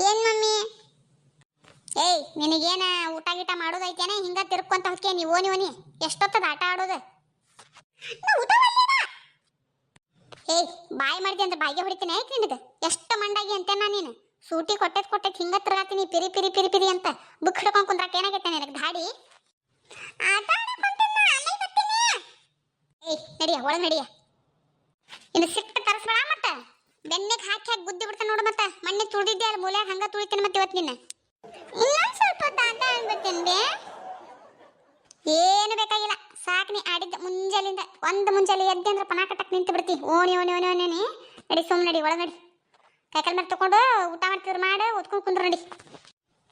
ಏನ್ ಮಮ್ಮಿ? ಏಯ್ ನಿನಗೇನ ಊಟ ಗೀಟ ಮಾಡೋದೈತೇನೆ? ಹಿಂಗ ತಿರ್ಕೊಂತ ಹೋಗ್ಕೆ ನೀವು ಓನಿ ಎಷ್ಟೊತ್ತದ ಆಟ ಆಡೋದು? ಏಯ್ ಬಾಯಿ ಮಾಡಿದೆ ಅಂತ ಬಾಯಿಗೆ ಹೊಡಿತೀನಿ ಆಯ್ತು ನಿನಗೆ. ಎಷ್ಟು ಮಂಡಾಗಿ ಅಂತೇನ ನೀನು? ಸೂಟಿ ಕೊಟ್ಟೆತ್ ಹಿಂಗ ತಿರ್ಗಾತೀನಿ ಪಿರಿ ಪಿರಿ ಪಿರಿ ಪಿರಿ ಅಂತ ಬುಕ್ ಹಿಡ್ಕೊಂಡ್ ಕುಂದ್ರಾಕ ಏನಾಗೈತೆ ನಿನಗೆ ಧಾಡಿ? ಆಟ ಆಡಕೊಂತಿನ ಆಮೇಲೆ ಬರ್ತೀನಿ. ಏಯ್ ನಡಿಯ ಒಳಗೆ ನಡಿಯ. ಇನ್ನು ಸಿಟ್ಟು ಕರೆಸ್ಬೇಡ ಮತ್ತೆ ಬೆನ್ನಿಗೆ ಹಾಕಿ ಗುದ್ದಿ ಬಿಡ್ತಾನೆ ನೋಡು. ಮತ್ತೆ ಮಣ್ಣೆ ತುಳಿದಿದ್ದೆ ಅಲ್ಲಿ ಮೂಲ್ಯಾಗ ಹಂಗ ತುಳಿತೀನಿ ಮತ್ತೆ ಇವತ್ತು ನಿನ್ನ. ಇನ್ನೊಂದು ಸ್ವಲ್ಪ ಆಟ ಆಡ್ಬೇಕಂದೆ. ಏನು ಬೇಕಾಗಿಲ್ಲ ಸಾಕು. ನೀ ಆಡಿದ್ದ ಮುಂಜಾಲಿಂದ ಮುಂಜಾಲೆ ಎದ್ದೆ ಅಂದ್ರೆ ಪನ ಕಟ್ಟಕ್ಕೆ ನಿಂತು ಬಿಡ್ತಿ. ಓಣಿ ಓಣಿ ಓಣಿ ಓಣಿ ನಡಿ ಸುಮ್ಮನೆ ನಡಿ ಒಳಗೆ ನಡಿ. ಕೈಕಲ್ ಮೇಲೆ ತಗೊಂಡು ಊಟ ಮಾಡ್ತಿದ್ರು ಮಾಡಿ ಓದ್ಕೊಂಡು ಕುಂದ್ರು ನಡಿ.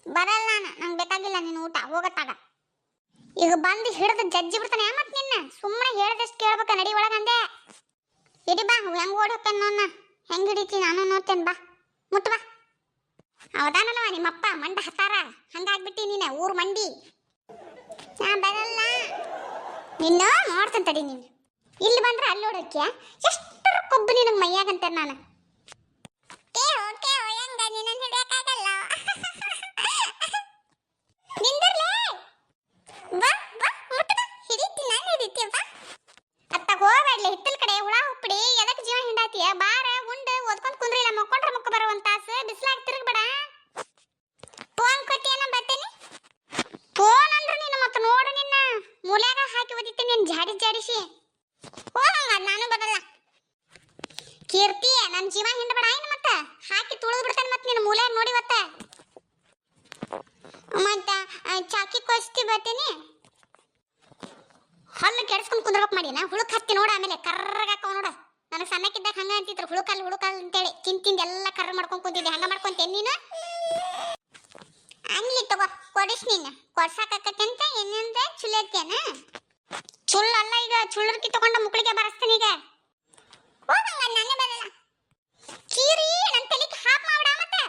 ಬರಲ್ಲ ನಂಗೆ ಬೇಕಾಗಿಲ್ಲ ನೀನು ಊಟ ಹೋಗತ್ತಾಗ. ಈಗ ಬಂದು ಹಿಡಿದು ಜಜ್ಜಿ ಬಿಡ್ತಾನೆ ಮತ್ತೆ ನಿನ್ನ. ಸುಮ್ಮನೆ ಹೇಳ್ದಷ್ಟು ಕೇಳ್ಬೇಕ. ನಡಿ ಒಳಗಂದೆ ಇಡಿ ಬಾ. ಹೆಂಗೆ ಓಡಿ ಹೋಗ್ತೇನೆ ನೋಡ ಹೆಂಗೆ ಹಿಡಿತಿ ನಾನು ನೋಡ್ತೇನೆ. ಬಾ ಮುಟ್ಟು ಬಾ. ಅವದಾನಲ್ವ ನಿಮ್ಮಪ್ಪ ಮಂಡ ಹತ್ತಾರ ಹಂಗಾಗ್ಬಿಟ್ಟಿ ನೀನೆ ಊರು ಮಂಡಿ. ನಾ ಬರಲ್ಲ ನಿನ್ನ ನೋಡ್ತೇನೆ ತಡಿ. ನೀನು ಇಲ್ಲಿ ಬಂದ್ರೆ ಅಲ್ಲಿ ಓಡೋಕ್ಯ ಎಷ್ಟರ ಕೊಬ್ಬು ನಿನಗೆ ಮೈಯಾಗಂತೆ ನಾನು. ಹೋಗ್ಬೇಡ್ಲಿ ಹಿತ್ತಲ ಕಡೆ ಹುಳ ಹುಪ್ಪಡಿ ಎದಕ್ಕೆ ಜೀವ ಹಿಂಡಾತಿಯ? ಬಾರ ಉಂಡು ಓದ್ಕೊಂಡ್ ಕುಂದ್ರಿಲ್ಲ ಮಕ್ಕೊಂಡ್ರೆ ಮುಕ್ಕ ಬರೋ ಒಂದ್ ತಾಸು ಬಿಸಿಲಾಗ ತಿರುಗ್ಬೇಡ. ಫೋನ್ ಕೊಟ್ಟಿ ಏನೋ ಬರ್ತೇನೆ. ಫೋನ್ ಅಂದ್ರೆ ನೀನು ಮತ್ತೆ ನೋಡು ನಿನ್ನ ಮೂಲ್ಯಾಗ ಹಾಕಿ ಓದಿತೀನಿ ನೀನು ಜಾಡಿಸಿ. ಹೋಗಂಗ ನಾನು ಬರಲ್ಲ. ಕೀರ್ತಿ ನನ್ನ ಜೀವ ಹಿಂಡಬೇಡ ಇನ್ನು ಮತ್ತೆ ಹಾಕಿ ತುಳಿದು ಬಿಡ್ತೇನೆ ಮತ್ತೆ ನೀನು ಮೂಲ್ಯಾಗ ನೋಡಿ. ಮತ್ತೆ ಚಾಕಿ ಕೊಸ್ತಿ ಬರ್ತೀನಿ. ಹಲ್ಲು ಕೆಡ್ಸ್ಕೊಂಡು ಕುಂದ್ರಕ್ ಮಾಡಿನ ಹುಳುಕ್ ಹತ್ತಿ ನೋಡ. ಆಮೇಲೆ ಕರ್ರಗಾಕವ ನೋಡ. ನನಗೆ ಸಣ್ಣಕ್ಕಿದ್ದಾಗ ಹಂಗ ಅಂತಿದ್ರು ಹುಳುಕಲ್ ಅಂತೇಳಿ. ತಿಂದು ಎಲ್ಲ ಕರ್ರ ಮಾಡ್ಕೊಂಡ್ ಕುಂತಿದ್ದೆ. ಹಂಗ ಮಾಡ್ಕೊಂತೇನೆ ನೀನು? ಅನ್ಲಿ ತಗೋ ಕೊಡಿಸ್. ನೀನು ಕೊಡ್ಸಾಕತ್ತಂತ ಏನಂದ್ರೆ ಚುಳ್ಳೇತೇನ? ಚುಳ್ಳಲ್ಲ ಈಗ ಚುಳ್ಳರ್ಕಿ ತಗೊಂಡ ಮುಕ್ಳಿಗೆ ಬರಸ್ತೇನೆ ಈಗ. ಹೋಗಂಗ ನಾನು ಬರಲ್ಲ. ಕೀರಿ ನನ್ನ ತಲೆಗೆ ಹಾಪ್ ಮಾಡ. ಮತ್ತೆ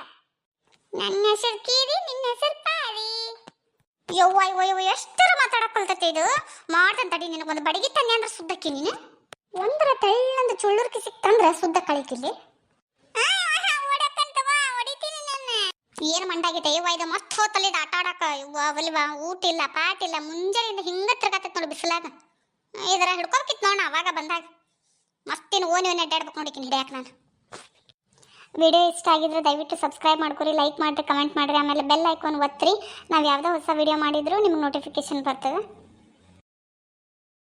ನನ್ನ ಹೆಸರು ಕೀರಿ, ನಿನ್ನ ಹೆಸರು ಪಾರಿ. ಯವ್ವ ಎಷ್ಟರ ಮಾತಾಡಕೊಳ್ತೈತೆ ಇದು. ಮಾಡ್ತಂತ ತಡಿ. ನಿನಗೊಂದು ಬಡಗಿ ತನ್ನೆ ಅಂದ್ರೆ ಸುದ್ದಕ್ಕಿ ನೀನು. ಒಂದರ ತೆಳ್ಳಂದು ಚುಳ್ಳೂರ್ಕಿ ಸಿಕ್ತಂದ್ರೆ ಸುದ್ದ ಕಳಿತಿಲ್ಲಿ. ಏನು ಮಂಡಾಗಿಟ್ಟೆ ಇವ ಇದು ಮಸ್ತ್ ಹೋತಲ್ಲಿದ ಆಟ ಆಡಕ. ಇವ್ವ ಊಟ ಇಲ್ಲ ಪಾಟ ಇಲ್ಲ. ಮುಂಜಾನೆಯಿಂದ ಹಿಂಗ ತಿರ್ಗಾತೈತೆ ನೋಡಿ ಬಿಸಿಲಾಗ. ಇದರ ಹಿಡ್ಕೊಬೇಕಿತ್ತು ನೋಡ ಅವಾಗ ಬಂದಾಗ. ಮಸ್ತೇನು ಓನಿ ಅಡ್ಡಾಡ್ಬೇಕು ನೋಡಿಕಿನಿ ಹಿಡಿಯಾಕ ನಾನು. ವಿಡಿಯೋ ಇಷ್ಟ ಆಗಿದ್ರೆ ದಯವಿಟ್ಟು ಸಬ್ಸ್ಕ್ರೈಬ್ ಮಾಡ್ಕೊರಿ, ಲೈಕ್ ಮಾಡಿರಿ, ಕಮೆಂಟ್ ಮಾಡಿರಿ. ಆಮೇಲೆ ಬೆಲ್ ಐಕಾನ್ ಒತ್ತಿರಿ. ನಾವು ಯಾವುದೋ ಹೊಸ ವಿಡಿಯೋ ಮಾಡಿದ್ರು ನಿಮ್ಗೆ ನೋಟಿಫಿಕೇಶನ್ ಬರ್ತದೆ.